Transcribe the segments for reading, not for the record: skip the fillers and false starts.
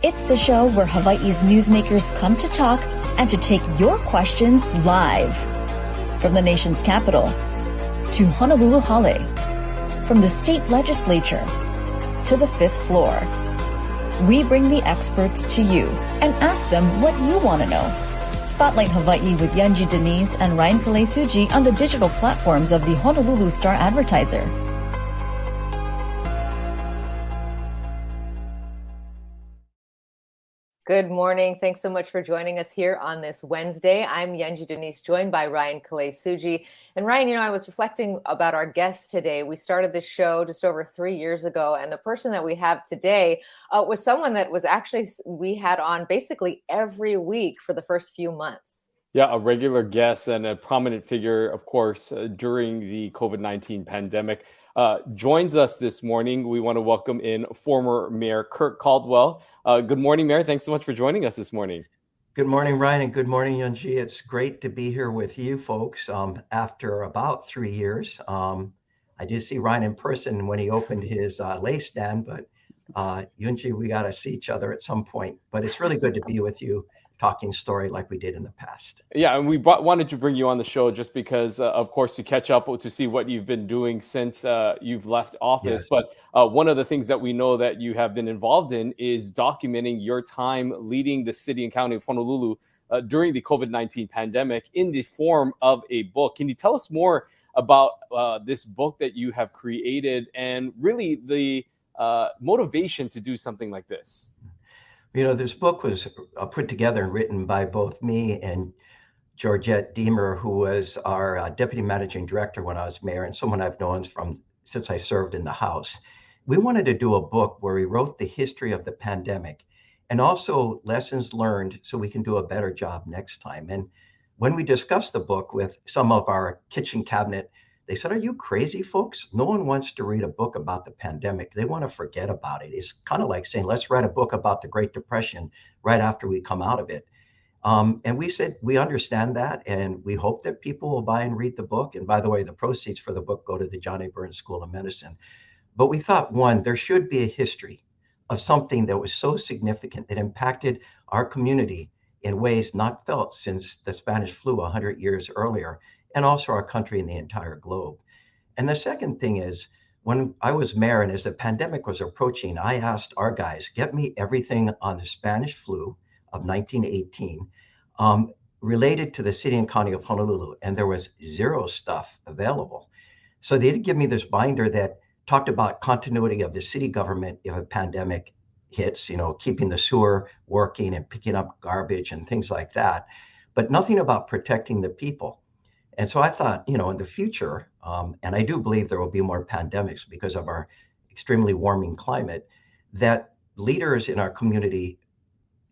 It's the show where Hawaii's newsmakers come to talk and to take your questions live. From the nation's capital to Honolulu Hale, from the state legislature to the fifth floor. We bring the experts to you and ask them what you want to know. Spotlight Hawaii with Yunji Denise and Ryan Kalesuji on the digital platforms of the Honolulu Star-Advertiser. Good morning. Thanks so much for joining us here on this Wednesday. I'm Yunji Denise, joined by Ryan Kalesuji. And Ryan, I was reflecting about our guest today. We started this show just over 3 years ago, and the person that we have today was someone that was actually, we had on basically every week for the first few months. Yeah, a regular guest and a prominent figure, of course, during the COVID-19 pandemic. Joins us this morning. We want to welcome in former Mayor Kirk Caldwell. Good morning, Mayor. Thanks so much for joining us this morning. Good morning, Ryan, and good morning, Yunji. It's great to be here with you folks after about 3 years. I did see Ryan in person when he opened his lei stand, but Yunji, we got to see each other at some point. But it's really good to be with you, talking story like we did in the past. Yeah, and we wanted to bring you on the show just because, of course, to catch up, to see what you've been doing since you've left office. Yes. But one of the things that we know that you have been involved in is documenting your time leading the city and county of Honolulu during the COVID-19 pandemic in the form of a book. Can you tell us more about this book that you have created and really the motivation to do something like this? This book was put together and written by both me and Georgette Deemer, who was our deputy managing director when I was mayor and someone I've known since I served in the House. We wanted to do a book where we wrote the history of the pandemic and also lessons learned so we can do a better job next time. And when we discussed the book with some of our kitchen cabinet, they said, "Are you crazy, folks? No one wants to read a book about the pandemic. They want to forget about it." It's kind of like saying, let's write a book about the Great Depression right after we come out of it. And we said, we understand that, and we hope that people will buy and read the book. And by the way, the proceeds for the book go to the John A. Burns School of Medicine. But we thought, one, there should be a history of something that was so significant that impacted our community in ways not felt since the Spanish flu 100 years earlier, and also our country and the entire globe. And the second thing is, when I was mayor and as the pandemic was approaching, I asked our guys, get me everything on the Spanish flu of 1918 related to the city and county of Honolulu. And there was zero stuff available. So they did give me this binder that talked about continuity of the city government if a pandemic hits, keeping the sewer working and picking up garbage and things like that, but nothing about protecting the people. And so I thought, in the future, and I do believe there will be more pandemics because of our extremely warming climate, that leaders in our community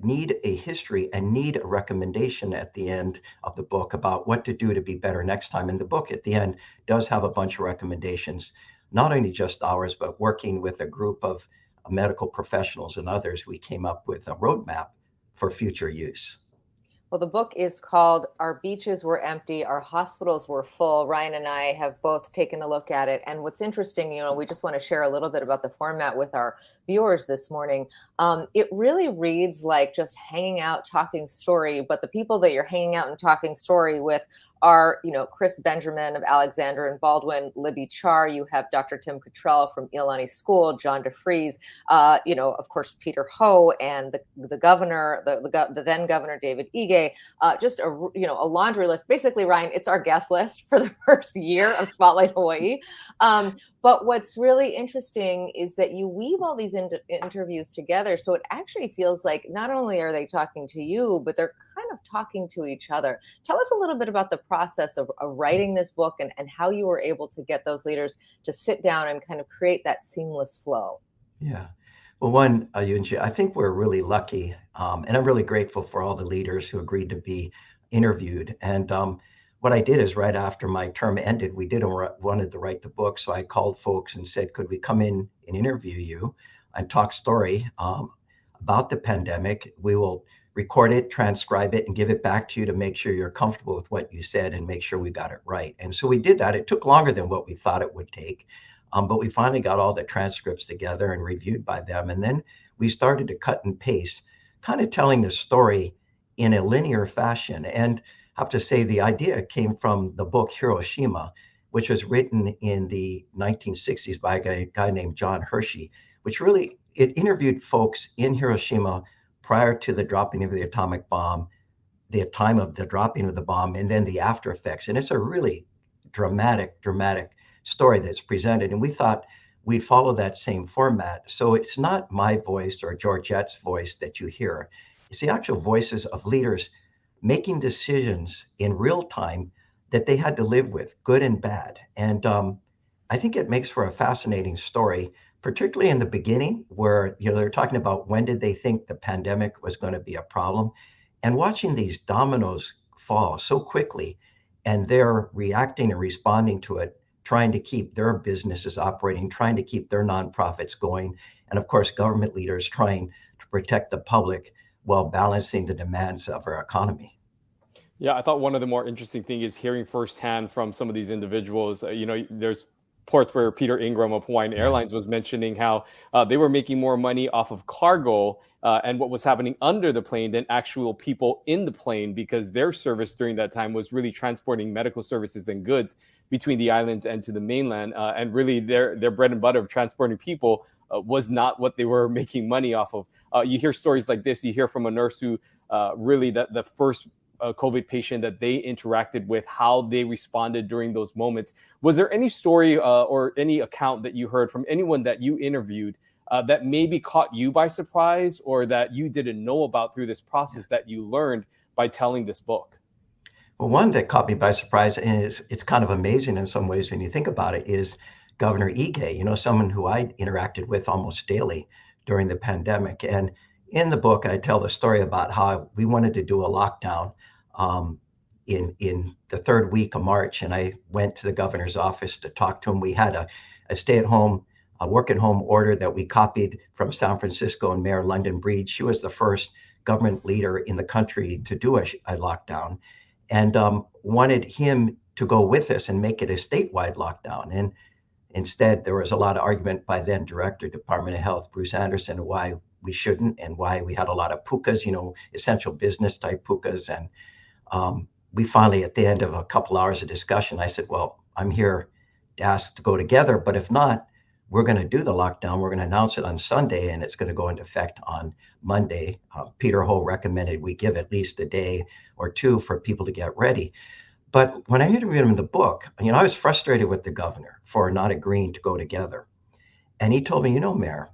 need a history and need a recommendation at the end of the book about what to do to be better next time. And the book at the end does have a bunch of recommendations, not only just ours, but working with a group of medical professionals and others, we came up with a roadmap for future use. Well, the book is called Our Beaches Were Empty, Our Hospitals Were Full. Ryan and I have both taken a look at it. And what's interesting, we just want to share a little bit about the format with our viewers this morning. It really reads like just hanging out, talking story. But the people that you're hanging out and talking story with are, Chris Benjamin of Alexander and Baldwin, Libby Char. You have Dr. Tim Cottrell from Iolani School, John DeFries, of course, Peter Ho, and the governor, the then governor, David Ige. Just a laundry list. Basically, Ryan, it's our guest list for the first year of Spotlight Hawaii. But what's really interesting is that you weave all these interviews together. So it actually feels like not only are they talking to you, but they're kind of talking to each other. Tell us a little bit about the process of writing this book and how you were able to get those leaders to sit down and kind of create that seamless flow. Yeah. Well, one, Yunji, I think we're really lucky. And I'm really grateful for all the leaders who agreed to be interviewed. And what I did is right after my term ended, we wanted to write the book. So I called folks and said, could we come in and interview you and talk story about the pandemic? We will record it, transcribe it, and give it back to you to make sure you're comfortable with what you said and make sure we got it right. And so we did that. It took longer than what we thought it would take. But we finally got all the transcripts together and reviewed by them. And then we started to cut and paste, kind of telling the story in a linear fashion. And I have to say, the idea came from the book Hiroshima, which was written in the 1960s by a guy named John Hershey, which really, it interviewed folks in Hiroshima prior to the dropping of the atomic bomb, the time of the dropping of the bomb, and then the after effects. And it's a really dramatic story that's presented. And we thought we'd follow that same format. So it's not my voice or Georgette's voice that you hear. It's the actual voices of leaders making decisions in real time that they had to live with, good and bad. And I think it makes for a fascinating story, particularly in the beginning where, they're talking about when did they think the pandemic was going to be a problem, and watching these dominoes fall so quickly, and they're reacting and responding to it, trying to keep their businesses operating, trying to keep their nonprofits going, and of course, government leaders trying to protect the public while balancing the demands of our economy. Yeah, I thought one of the more interesting things is hearing firsthand from some of these individuals. There's reports where Peter Ingram of Hawaiian Airlines was mentioning how they were making more money off of cargo and what was happening under the plane than actual people in the plane, because their service during that time was really transporting medical services and goods between the islands and to the mainland. And really their bread and butter of transporting people was not what they were making money off of. You hear stories like this. You hear from a nurse who really the first COVID patient that they interacted with, how they responded during those moments. Was there any story or any account that you heard from anyone that you interviewed that maybe caught you by surprise, or that you didn't know about through this process that you learned by telling this book? Well, one that caught me by surprise, and it's kind of amazing in some ways when you think about it, is Governor Ige, someone who I interacted with almost daily during the pandemic. And in the book, I tell the story about how we wanted to do a lockdown in the third week of March, and I went to the governor's office to talk to him. We had a stay-at-home, work-at-home order that we copied from San Francisco, and Mayor London Breed. She was the first government leader in the country to do a lockdown, and wanted him to go with us and make it a statewide lockdown. And instead, there was a lot of argument by then Director, Department of Health, Bruce Anderson, why we shouldn't, and why we had a lot of pukas, essential business type pukas. And we finally, at the end of a couple hours of discussion, I said, well, I'm here to ask to go together, but if not, we're going to do the lockdown. We're going to announce it on Sunday, and it's going to go into effect on Monday. Peter Ho recommended we give at least a day or two for people to get ready. But when I interviewed him in the book, I was frustrated with the governor for not agreeing to go together. And he told me, Mayor,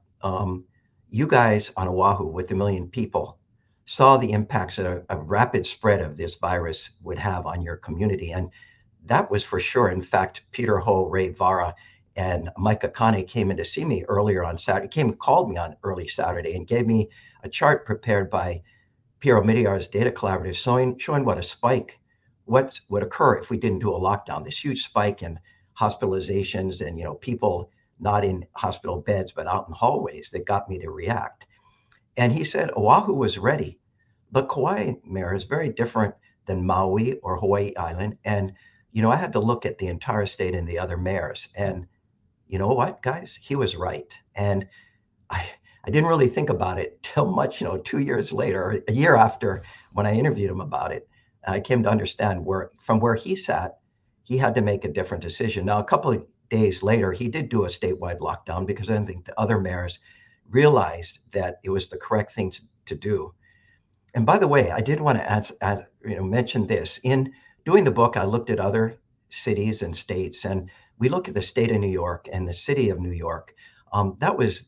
you guys on Oahu with 1 million people saw the impacts a rapid spread of this virus would have on your community. And that was for sure. In fact, Peter Ho, Ray Vara, and Mike Akane came in to see me earlier on Saturday, called me on early Saturday and gave me a chart prepared by Piero Midiar's data collaborative showing what a spike, what would occur if we didn't do a lockdown, this huge spike in hospitalizations and, people not in hospital beds, but out in hallways, that got me to react. And he said, Oahu was ready, but Kauai, Mayor, is very different than Maui or Hawaii Island. And, I had to look at the entire state and the other mayors. And you know what, guys, he was right. And I didn't really think about it till much, 2 years later, a year after when I interviewed him about it, I came to understand from where he sat, he had to make a different decision. Now, a couple of days later, he did do a statewide lockdown because I think the other mayors realized that it was the correct thing to do. And by the way, I did want to mention this. In doing the book, I looked at other cities and states, and we look at the state of New York and the city of New York. That was,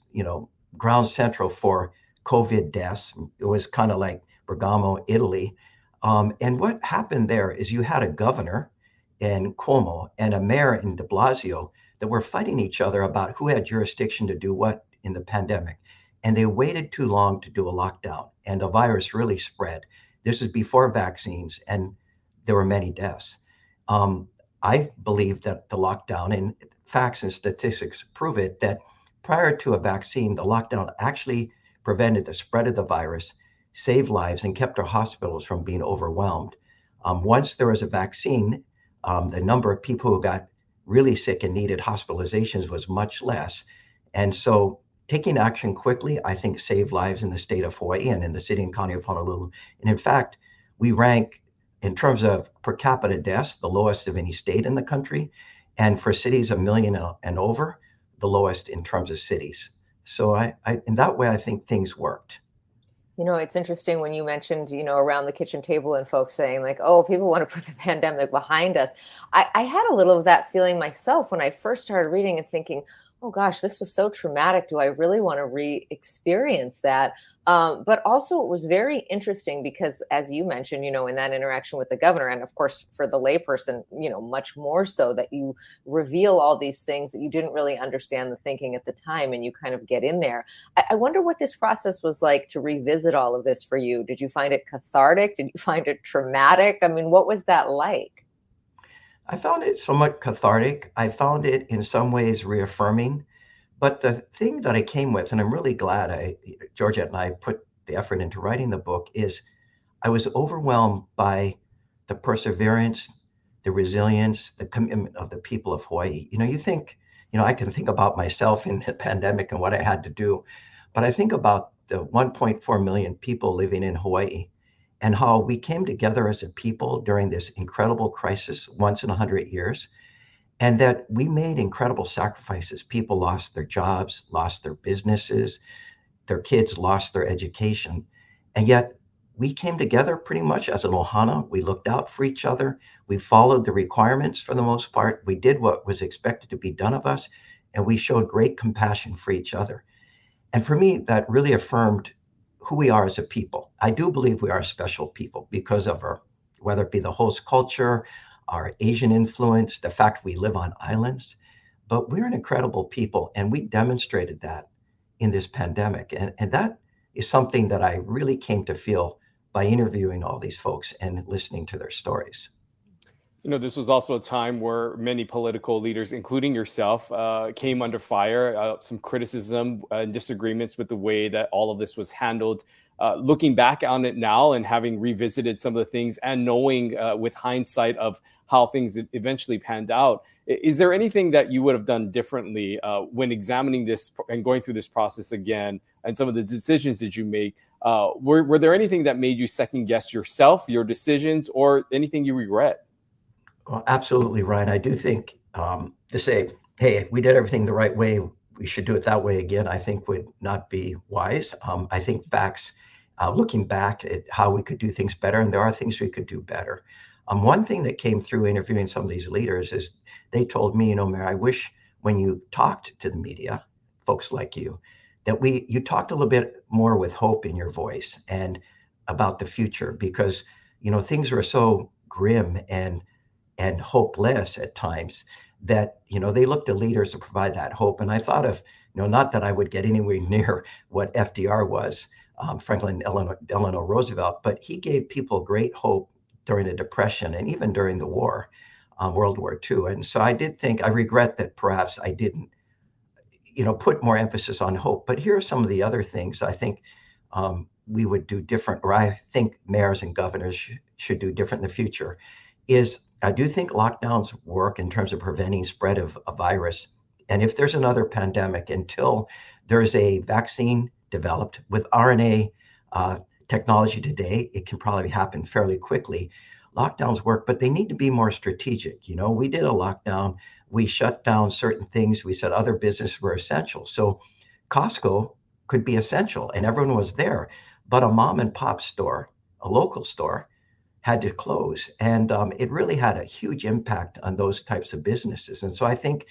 ground central for COVID deaths. It was kind of like Bergamo, Italy. And what happened there is you had a governor in Cuomo and a mayor in de Blasio that were fighting each other about who had jurisdiction to do what in the pandemic. And they waited too long to do a lockdown, and the virus really spread. This is before vaccines, and there were many deaths. I believe that the lockdown, and facts and statistics prove it, that prior to a vaccine, the lockdown actually prevented the spread of the virus, saved lives, and kept our hospitals from being overwhelmed. Once there was a vaccine, the number of people who got really sick and needed hospitalizations was much less. And so taking action quickly, I think, saved lives in the state of Hawaii and in the city and county of Honolulu. And in fact, we rank in terms of per capita deaths, the lowest of any state in the country. And for cities a million and over, the lowest in terms of cities. So in that way, I think things worked. It's interesting when you mentioned, around the kitchen table and folks saying like, oh, people want to put the pandemic behind us. I had a little of that feeling myself when I first started reading and thinking, oh gosh, this was so traumatic. Do I really want to re-experience that? But also it was very interesting because, as you mentioned, in that interaction with the governor, and of course for the layperson, much more so, that you reveal all these things that you didn't really understand the thinking at the time, and you kind of get in there. I wonder what this process was like to revisit all of this for you. Did you find it cathartic? Did you find it traumatic? I mean, what was that like? I found it somewhat cathartic. I found it in some ways reaffirming. But the thing that I came with, and I'm really glad Georgette and I put the effort into writing the book, is I was overwhelmed by the perseverance, the resilience, the commitment of the people of Hawaii. I can think about myself in the pandemic and what I had to do, but I think about the 1.4 million people living in Hawaii and how we came together as a people during this incredible crisis, once in 100 years. And that we made incredible sacrifices. People lost their jobs, lost their businesses, their kids lost their education. And yet we came together pretty much as an ohana. We looked out for each other. We followed the requirements for the most part. We did what was expected to be done of us. And we showed great compassion for each other. And for me, that really affirmed who we are as a people. I do believe we are a special people because of whether it be the host culture, our Asian influence, the fact we live on islands, but we're an incredible people. And we demonstrated that in this pandemic. And that is something that I really came to feel by interviewing all these folks and listening to their stories. This was also a time where many political leaders, including yourself, came under fire, some criticism and disagreements with the way that all of this was handled. Looking back on it now and having revisited some of the things and knowing with hindsight of how things eventually panned out, is there anything that you would have done differently when examining this and going through this process again, and some of the decisions that you make? Were there anything that made you second guess yourself, your decisions, or anything you regret? Well, absolutely, Ryan. I do think to say, hey, we did everything the right way, we should do it that way again, I think would not be wise. I think facts, looking back at how we could do things better, and there are things we could do better. One thing that came through interviewing some of these leaders is they told me, Mayor, I wish when you talked to the media, folks like you, that you talked a little bit more with hope in your voice and about the future, because, things were so grim and hopeless at times that, they looked to leaders to provide that hope. And I thought of, not that I would get anywhere near what FDR was, Franklin Delano Roosevelt, but he gave people great hope during the Depression and even during the war, World War II. And so I regret that perhaps I didn't, put more emphasis on hope. But here are some of the other things I think we would do different, or I think mayors and governors should do different in the future, is I do think lockdowns work in terms of preventing spread of a virus. And if there's another pandemic, until there's a vaccine developed with RNA technology today, it can probably happen fairly quickly. Lockdowns work, but they need to be more strategic. We did a lockdown. We shut down certain things. We said other businesses were essential. So Costco could be essential and everyone was there, but a mom and pop store, a local store, had to close. And it really had a huge impact on those types of businesses. And so I think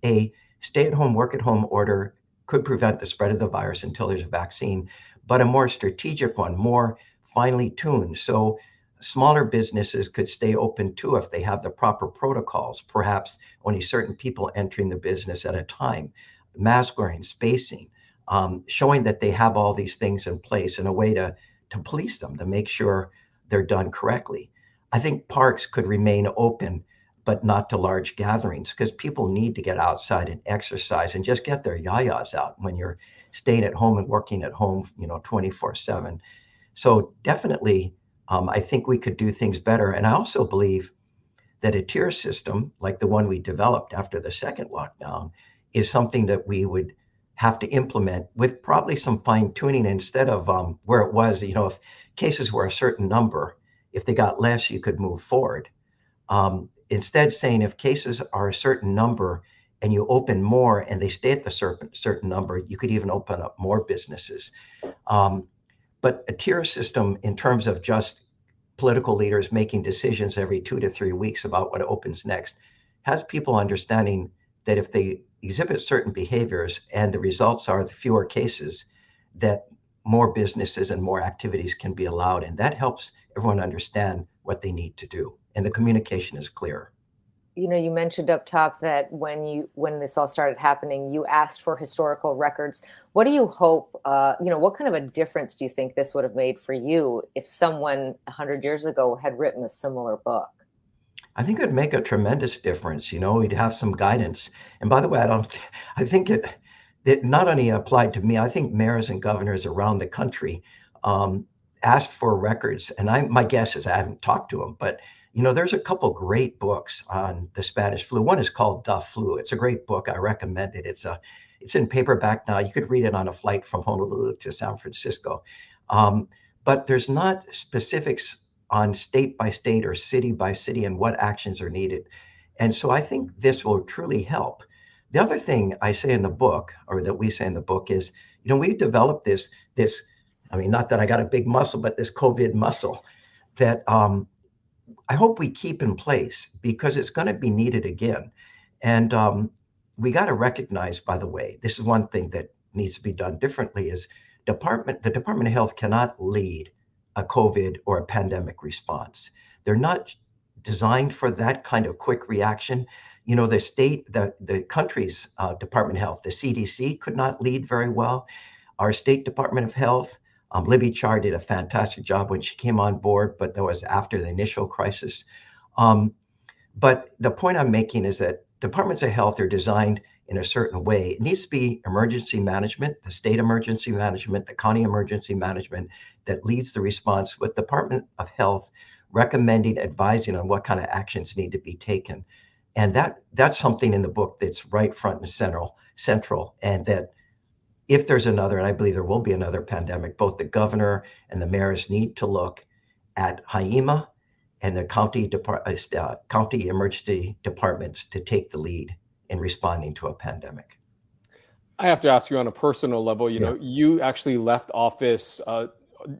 a stay-at-home, work-at-home order could prevent the spread of the virus until there's a vaccine, but a more strategic one, more finely tuned. So smaller businesses could stay open too if they have the proper protocols, perhaps only certain people entering the business at a time, mask wearing, spacing, showing that they have all these things in place in a way to police them, to make sure they're done correctly. I think parks could remain open, but not to large gatherings, because people need to get outside and exercise and just get their yayas out when you're staying at home and working at home, 24/7. So definitely, I think we could do things better. And I also believe that a tier system like the one we developed after the second lockdown is something that we would have to implement with probably some fine tuning instead of where it was, if cases were a certain number, if they got less, you could move forward. Instead saying if cases are a certain number and you open more and they stay at the certain number, you could even open up more businesses. But a tier system in terms of just political leaders making decisions every 2 to 3 weeks about what opens next has people understanding that if they exhibit certain behaviors and the results are the fewer cases, that more businesses and more activities can be allowed. And that helps everyone understand what they need to do. And the communication is clear. You mentioned up top that when this all started happening, you asked for historical records. What do you hope, what kind of a difference do you think this would have made for you if someone 100 years ago had written a similar book? I think it'd make a tremendous difference. We'd have some guidance. And by the way, I think it not only applied to me, I think mayors and governors around the country asked for records. And my guess is I haven't talked to them, but there's a couple great books on the Spanish flu. One is called The Flu. It's a great book. I recommend it. It's in paperback now. You could read it on a flight from Honolulu to San Francisco. But there's not specifics on state by state or city by city and what actions are needed. And so I think this will truly help. The other thing I say in the book, or that we say in the book, is, we developed this, not that I got a big muscle, but this COVID muscle that I hope we keep in place because it's going to be needed again. And we got to recognize, by the way, this is one thing that needs to be done differently, is the Department of Health cannot lead a COVID or a pandemic response. They're not designed for that kind of quick reaction. The country's Department of Health, the CDC, could not lead very well. Our State Department of Health, Libby Char did a fantastic job when she came on board, but that was after the initial crisis. But the point I'm making is that departments of health are designed in a certain way. It needs to be emergency management, the state emergency management, the county emergency management that leads the response, with Department of Health recommending, advising on what kind of actions need to be taken. And that's something in the book that's right front and central, and that if there's another, and I believe there will be another pandemic, both the governor and the mayors need to look at HIEMA and the county emergency departments to take the lead in responding to a pandemic. I have to ask you on a personal level, you actually left office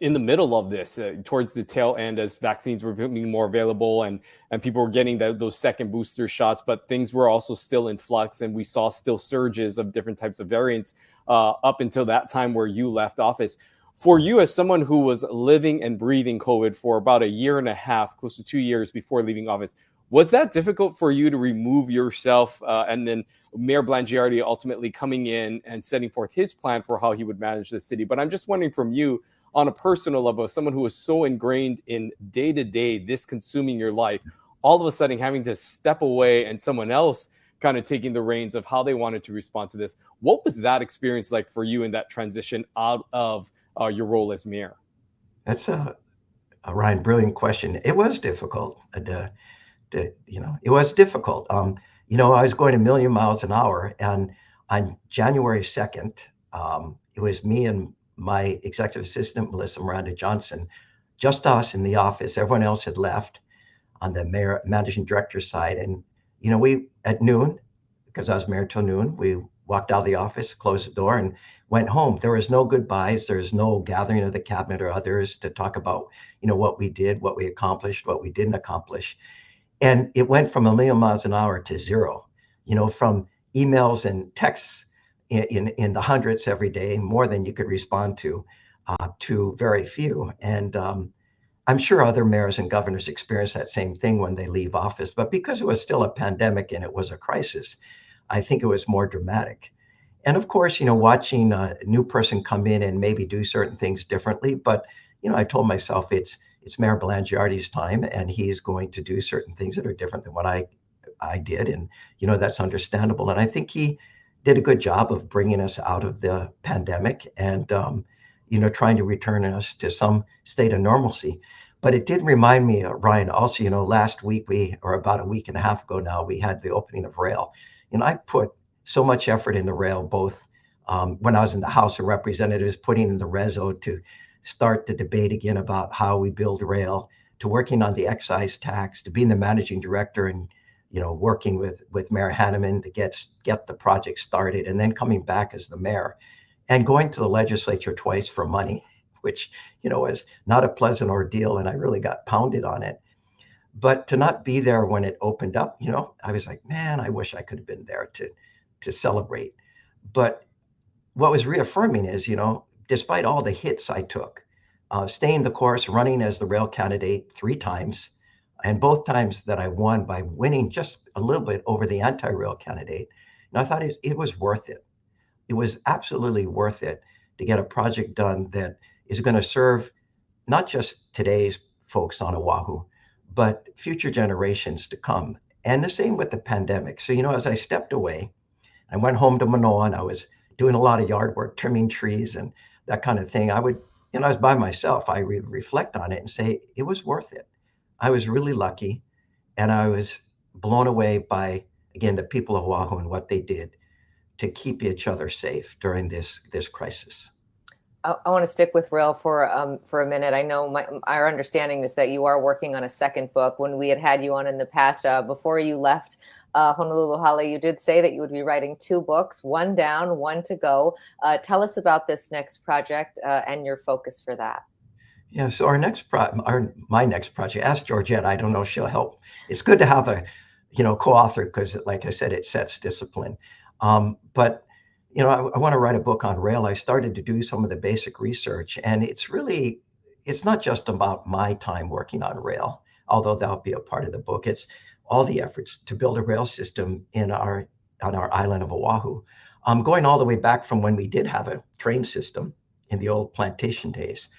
in the middle of this, towards the tail end, as vaccines were becoming more available and people were getting those second booster shots, but things were also still in flux, and we saw still surges of different types of variants up until that time where you left office. For you, as someone who was living and breathing COVID for about a year and a half, close to 2 years before leaving office, was that difficult for you to remove yourself and then Mayor Blangiardi ultimately coming in and setting forth his plan for how he would manage the city? But I'm just wondering from you, on a personal level, as someone who was so ingrained in day-to-day, this consuming your life, all of a sudden having to step away and someone else kind of taking the reins of how they wanted to respond to this. What was that experience like for you in that transition out of your role as mayor? That's a Ryan, brilliant question. It was difficult. It was difficult. I was going a million miles an hour, and on January 2nd, it was me and my executive assistant, Melissa Miranda Johnson, just us in the office. Everyone else had left on the mayor, managing director side. And, we, at noon, because I was mayor till noon, we walked out of the office, closed the door, and went home. There was no goodbyes. There was no gathering of the cabinet or others to talk about, what we did, what we accomplished, what we didn't accomplish. And it went from a million miles an hour to zero, from emails and texts in the hundreds every day, more than you could respond to very few. And I'm sure other mayors and governors experience that same thing when they leave office. But because it was still a pandemic and it was a crisis, I think it was more dramatic. And of course, watching a new person come in and maybe do certain things differently. But, I told myself it's Mayor Blangiardi's time, and he's going to do certain things that are different than what I did. And, that's understandable. And I think he did a good job of bringing us out of the pandemic and, trying to return us to some state of normalcy. But it did remind me, Ryan, also, last week or about a week and a half ago now, we had the opening of rail. I put so much effort into rail, both when I was in the House of Representatives, putting in the reso to start the debate again about how we build rail, to working on the excise tax, to being the managing director and working with Mayor Hanneman to get the project started, and then coming back as the mayor and going to the legislature twice for money, which was not a pleasant ordeal, and I really got pounded on it. But to not be there when it opened up, I was like, man, I wish I could have been there to celebrate. But what was reaffirming is, despite all the hits I took, staying the course, running as the rail candidate 3 times, and both times that I won by winning just a little bit over the anti-rail candidate, and I thought it was worth it. It was absolutely worth it to get a project done that is going to serve not just today's folks on Oahu, but future generations to come. And the same with the pandemic. So, as I stepped away, I went home to Manoa, and I was doing a lot of yard work, trimming trees and that kind of thing. I was by myself. I reflect on it and say, it was worth it. I was really lucky, and I was blown away by, again, the people of Oahu and what they did to keep each other safe during this crisis. I want to stick with rail for a minute. I know our understanding is that you are working on a second book. When we had you on in the past, before you left Honolulu Hale, you did say that you would be writing 2 books, 1 down, 1 to go. Tell us about this next project and your focus for that. Yeah, so my next project, ask Georgette. I don't know if she'll help. It's good to have a co-author, because, like I said, it sets discipline. But I want to write a book on rail. I started to do some of the basic research, and it's not just about my time working on rail, although that'll be a part of the book. It's all the efforts to build a rail system on our island of Oahu, going all the way back from when we did have a train system in the old plantation days.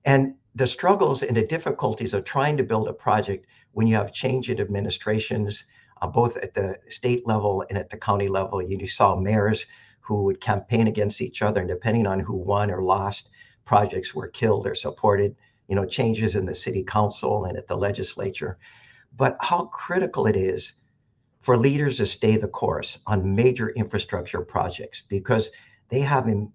And the struggles and the difficulties of trying to build a project when you have change in administrations, both at the state level and at the county level. You saw mayors who would campaign against each other, and depending on who won or lost, projects were killed or supported, changes in the city council and at the legislature. But how critical it is for leaders to stay the course on major infrastructure projects, because they have an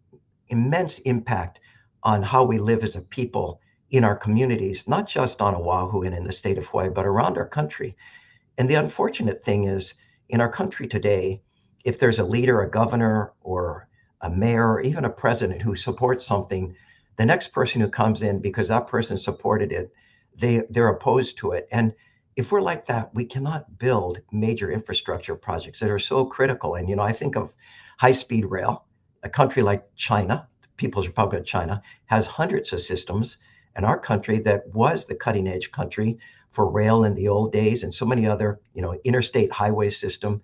immense impact on how we live as a people in our communities, not just on Oahu and in the state of Hawaii, but around our country. And the unfortunate thing is, in our country today, if there's a leader, a governor, or a mayor, or even a president who supports something, the next person who comes in, because that person supported it, they're opposed to it. And if we're like that, we cannot build major infrastructure projects that are so critical. And, I think of high-speed rail. A country like China, People's Republic of China, has hundreds of systems. And our country, that was the cutting edge country for rail in the old days, and so many other, interstate highway system,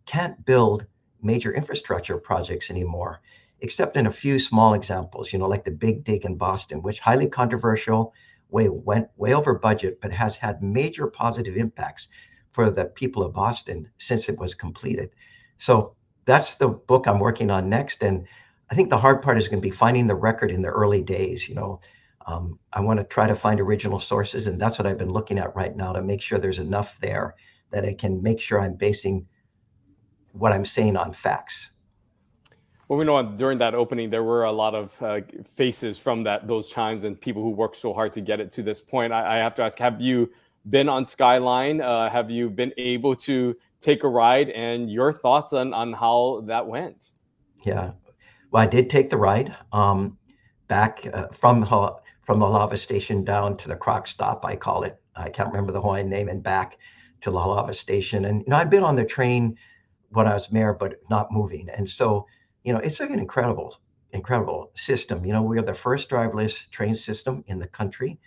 can't build major infrastructure projects anymore, except in a few small examples, like the Big Dig in Boston, which highly controversial, went way over budget, but has had major positive impacts for the people of Boston since it was completed. So that's the book I'm working on next. And I think the hard part is going to be finding the record in the early days. I want to try to find original sources, and that's what I've been looking at right now, to make sure there's enough there that I can make sure I'm basing what I'm saying on facts. Well, we know during that opening, there were a lot of faces from those times and people who worked so hard to get it to this point. I have to ask, have you been on Skyline? Have you been able to take a ride, and your thoughts on how that went? Yeah, well, I did take the ride back from the lava station down to the Croc stop, I call it. I can't remember the Hawaiian name, and back to the lava station. And I've been on the train when I was mayor, but not moving. And so, it's like an incredible system. We are the first driverless train system in the country.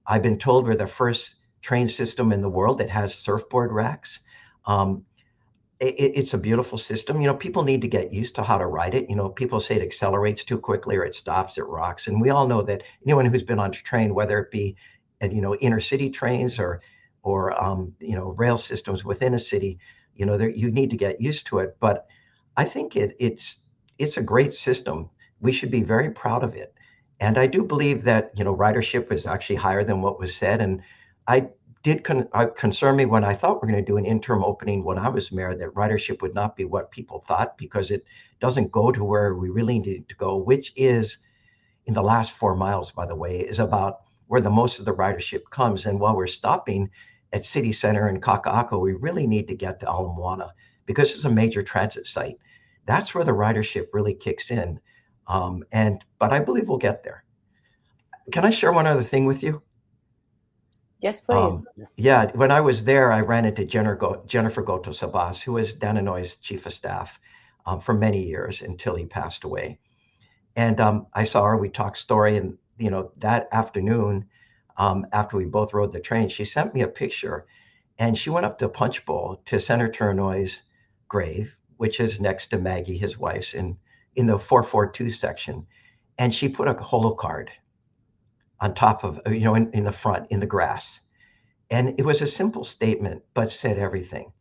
I've been told we're the first train system in the world that has surfboard racks. It's a beautiful system. People need to get used to how to ride it. People say it accelerates too quickly or it stops, it rocks. And we all know that anyone who's been on a train, whether it be inner city trains or rail systems within a city, you need to get used to it. But I think it's a great system. We should be very proud of it. And I do believe that, ridership was actually higher than what was said. And I did concern me when I thought we're going to do an interim opening when I was mayor, that ridership would not be what people thought, because it doesn't go to where we really need it to go, which is in the last 4 miles, by the way, is about where the most of the ridership comes. And while we're stopping at City Center and Kaka'ako, we really need to get to Ala Moana because it's a major transit site. That's where the ridership really kicks in. But I believe we'll get there. Can I share one other thing with you? Yes, please. Yeah, when I was there, I ran into Jennifer Goto Sabas, who was Dananoi's chief of staff for many years until he passed away. And I saw her, we talked story, and that afternoon, after we both rode the train, she sent me a picture, and she went up to Punch Bowl to Senator Inouye's grave, which is next to Maggie, his wife's, in the 442 section. And she put a holo card on top of, in the front, in the grass. And it was a simple statement, but said everything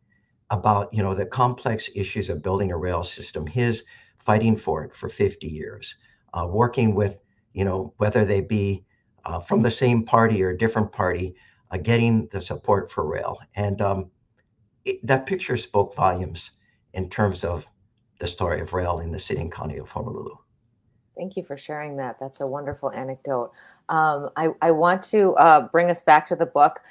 about, the complex issues of building a rail system, his fighting for it for 50 years, working with, whether they be from the same party or a different party, getting the support for rail. And that picture spoke volumes in terms of the story of rail in the city and county of Honolulu. Thank you for sharing that. That's a wonderful anecdote. I want to bring us back to the book.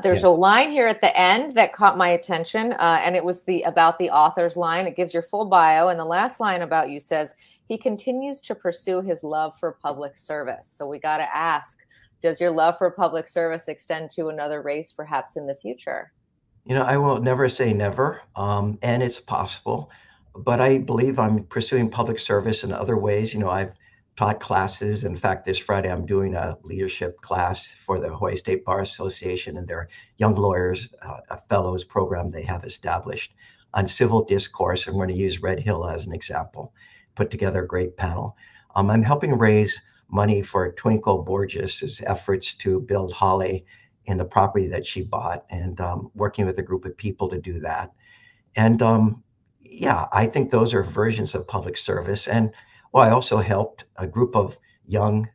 There's a line here at the end that caught my attention, and it was about the author's line. It gives your full bio, and the last line about you says, he continues to pursue his love for public service. So we got to ask, does your love for public service extend to another race perhaps in the future? I will never say never, and it's possible. But I believe I'm pursuing public service in other ways. I've taught classes. In fact, this Friday, I'm doing a leadership class for the Hawaii State Bar Association and their young lawyers, a fellows program they have established on civil discourse. I'm going to use Red Hill as an example, put together a great panel. I'm helping raise money for Twinkle Borges' efforts to build Hale in the property that she bought, and working with a group of people to do that. And I think those are versions of public service. And I also helped a group of young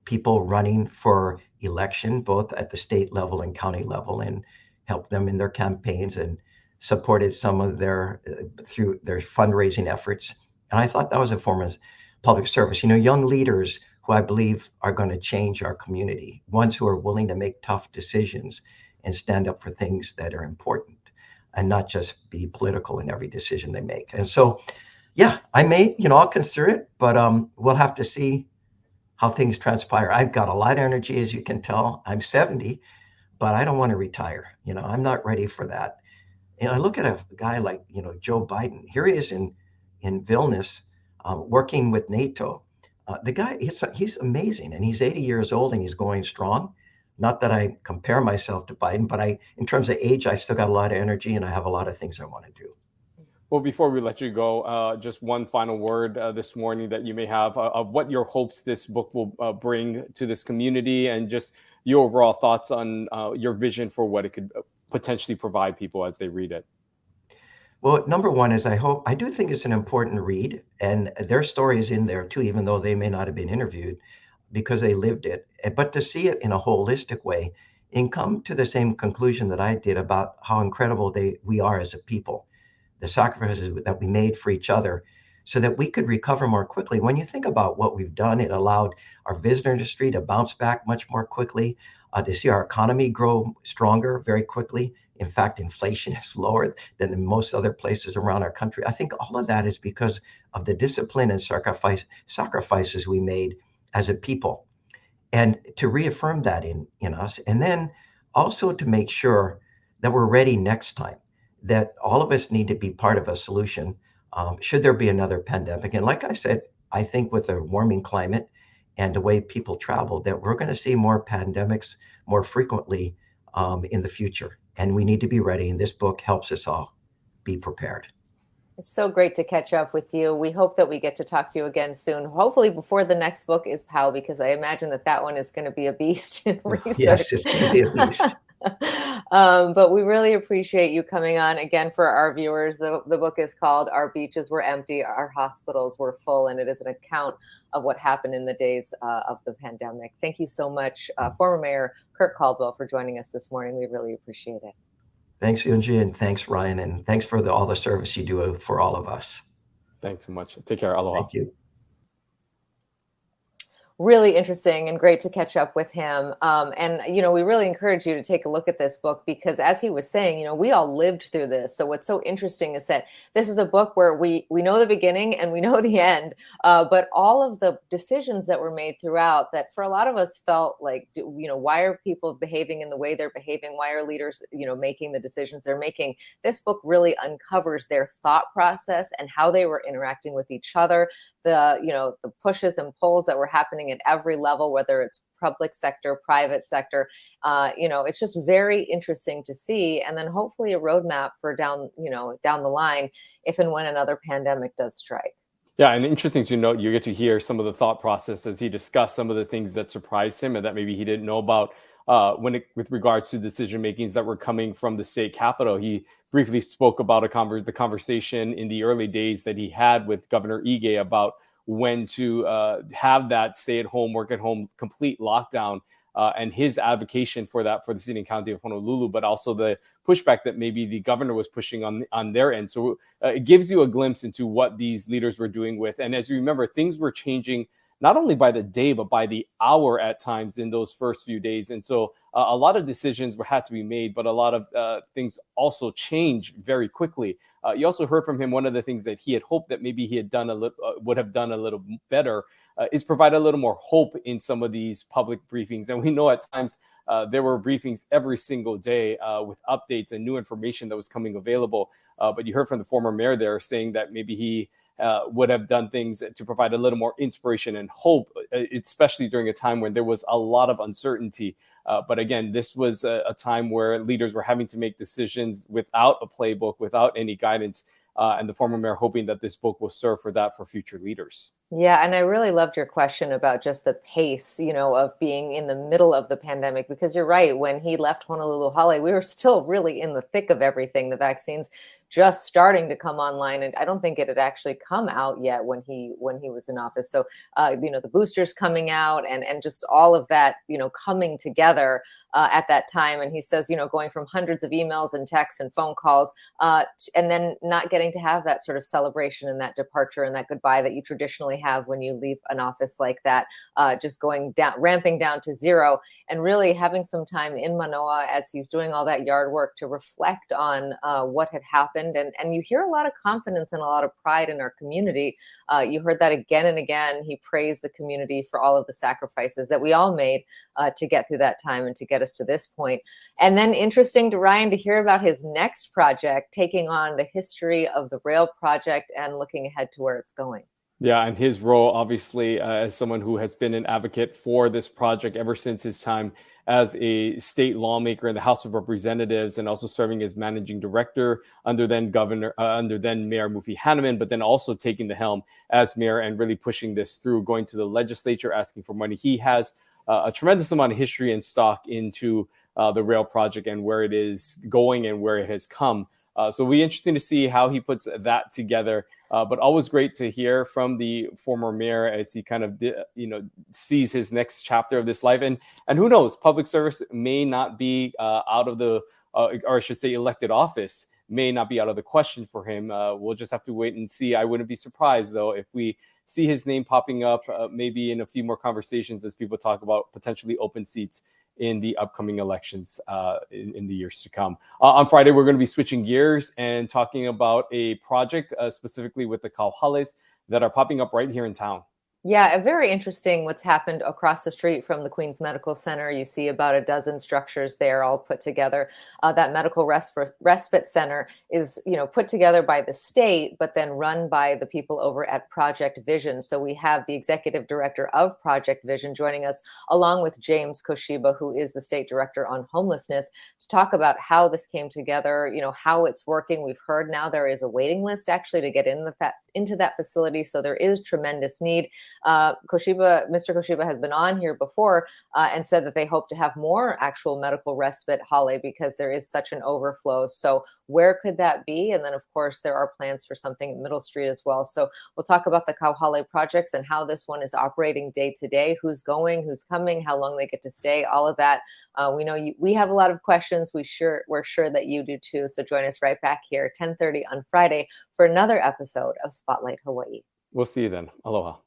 people running for election, both at the state level and county level, and helped them in their campaigns and supported some of through their fundraising efforts. And I thought that was a form of public service. Young leaders who I believe are going to change our community, ones who are willing to make tough decisions and stand up for things that are important, and not just be political in every decision they make. And so, I may, I'll consider it, but we'll have to see how things transpire. I've got a lot of energy, as you can tell. I'm 70, but I don't want to retire. I'm not ready for that. And I look at a guy like, Joe Biden. Here he is in Vilnius, working with NATO. The guy, he's amazing, and he's 80 years old, and he's going strong. Not that I compare myself to Biden, but in terms of age, I still got a lot of energy, and I have a lot of things I want to do. Well, before we let you go, just one final word this morning that you may have of what your hopes this book will bring to this community, and just your overall thoughts on your vision for what it could potentially provide people as they read it. Well, number one is I do think it's an important read, and their story is in there too, even though they may not have been interviewed, because they lived it. But to see it in a holistic way and come to the same conclusion that I did about how incredible we are as a people, the sacrifices that we made for each other so that we could recover more quickly. When you think about what we've done, it allowed our visitor industry to bounce back much more quickly, to see our economy grow stronger very quickly. In fact, inflation is lower than in most other places around our country. I think all of that is because of the discipline and sacrifices we made as a people. And to reaffirm that in us, and then also to make sure that we're ready next time, that all of us need to be part of a solution should there be another pandemic. And like I said, I think with a warming climate and the way people travel, that we're going to see more pandemics more frequently in the future. And we need to be ready. And this book helps us all be prepared. It's so great to catch up with you. We hope that we get to talk to you again soon, hopefully before the next book is POW, because I imagine that one is going to be a beast in research. Yes, it's going to be a beast. But we really appreciate you coming on again. For our viewers, the book is called Our Beaches Were Empty, Our Hospitals Were Full, and it is an account of what happened in the days of the pandemic. Thank you so much, former Mayor Kirk Caldwell, for joining us this morning. We really appreciate it. Thanks, Yunji, and thanks, Ryan, and thanks for all the service you do for all of us. Thanks so much. Take care. Aloha. Thank you. Really interesting and great to catch up with him. And, we really encourage you to take a look at this book because, as he was saying, we all lived through this. So what's so interesting is that this is a book where we know the beginning and we know the end, but all of the decisions that were made throughout that for a lot of us felt like, why are people behaving in the way they're behaving? Why are leaders, making the decisions they're making? This book really uncovers their thought process and how they were interacting with each other, the pushes and pulls that were happening at every level, whether it's public sector, private sector. It's just very interesting to see. And then hopefully a roadmap for down the line, if and when another pandemic does strike. Yeah, and interesting to note, you get to hear some of the thought process as he discussed some of the things that surprised him and that maybe he didn't know about with regards to decision makings that were coming from the state capitol. He briefly spoke about the conversation in the early days that he had with Governor Ige about when to have that stay-at-home, work-at-home, complete lockdown, and his advocacy for that for the city and county of Honolulu, but also the pushback that maybe the governor was pushing on their end. So it gives you a glimpse into what these leaders were doing with. And as you remember, things were changing not only by the day, but by the hour at times in those first few days. And so a lot of decisions had to be made, but a lot of things also changed very quickly. You also heard from him one of the things that he had hoped that maybe he had would have done a little better is provide a little more hope in some of these public briefings. And we know at times there were briefings every single day with updates and new information that was coming available. But you heard from the former mayor there saying that maybe he would have done things to provide a little more inspiration and hope, especially during a time when there was a lot of uncertainty. But again, this was a time where leaders were having to make decisions without a playbook, without any guidance. And the former mayor hoping that this book will serve for that for future leaders. Yeah, and I really loved your question about just the pace, of being in the middle of the pandemic, because you're right. When he left Honolulu Hale, we were still really in the thick of everything. The vaccines just starting to come online, and I don't think it had actually come out yet when he was in office. So, the boosters coming out and just all of that, coming together at that time. And he says, going from hundreds of emails and texts and phone calls, and then not getting to have that sort of celebration and that departure and that goodbye that you traditionally have when you leave an office like that, just going down, ramping down to zero, and really having some time in Manoa as he's doing all that yard work to reflect on what had happened. And you hear a lot of confidence and a lot of pride in our community. You heard that again and again. He praised the community for all of the sacrifices that we all made to get through that time and to get us to this point. And then interesting to Ryan to hear about his next project, taking on the history of the rail project and looking ahead to where it's going. Yeah, and his role, obviously, as someone who has been an advocate for this project ever since his time as a state lawmaker in the House of Representatives, and also serving as managing director under then Mayor Mufi Hanneman, but then also taking the helm as mayor and really pushing this through, going to the legislature, asking for money. He has a tremendous amount of history and stock into the rail project and where it is going and where it has come. So it'll be interesting to see how he puts that together. But always great to hear from the former mayor as he kind of, sees his next chapter of this life. And who knows, public service may not be out of the, or I should say elected office may not be out of the question for him. We'll just have to wait and see. I wouldn't be surprised, though, if we see his name popping up maybe in a few more conversations as people talk about potentially open seats in the upcoming elections in the years to come. On Friday, we're going to be switching gears and talking about a project specifically with the Kauhales that are popping up right here in town. Yeah, very interesting what's happened across the street from the Queens Medical Center. You see about a dozen structures there all put together. That medical respite center is, put together by the state, but then run by the people over at Project Vision. So we have the executive director of Project Vision joining us, along with James Koshiba, who is the state director on homelessness, to talk about how this came together, how it's working. We've heard now there is a waiting list actually to get into that facility. So there is tremendous need. Mr. Koshiba has been on here before and said that they hope to have more actual medical respite hale because there is such an overflow. So where could that be? And then, of course, there are plans for something at Middle Street as well. So we'll talk about the Kauhale projects and how this one is operating day to day, who's going, who's coming, how long they get to stay, all of that. We know we have a lot of questions. We're sure that you do too. So join us right back here, 10:30 on Friday for another episode of Spotlight Hawaii. We'll see you then. Aloha.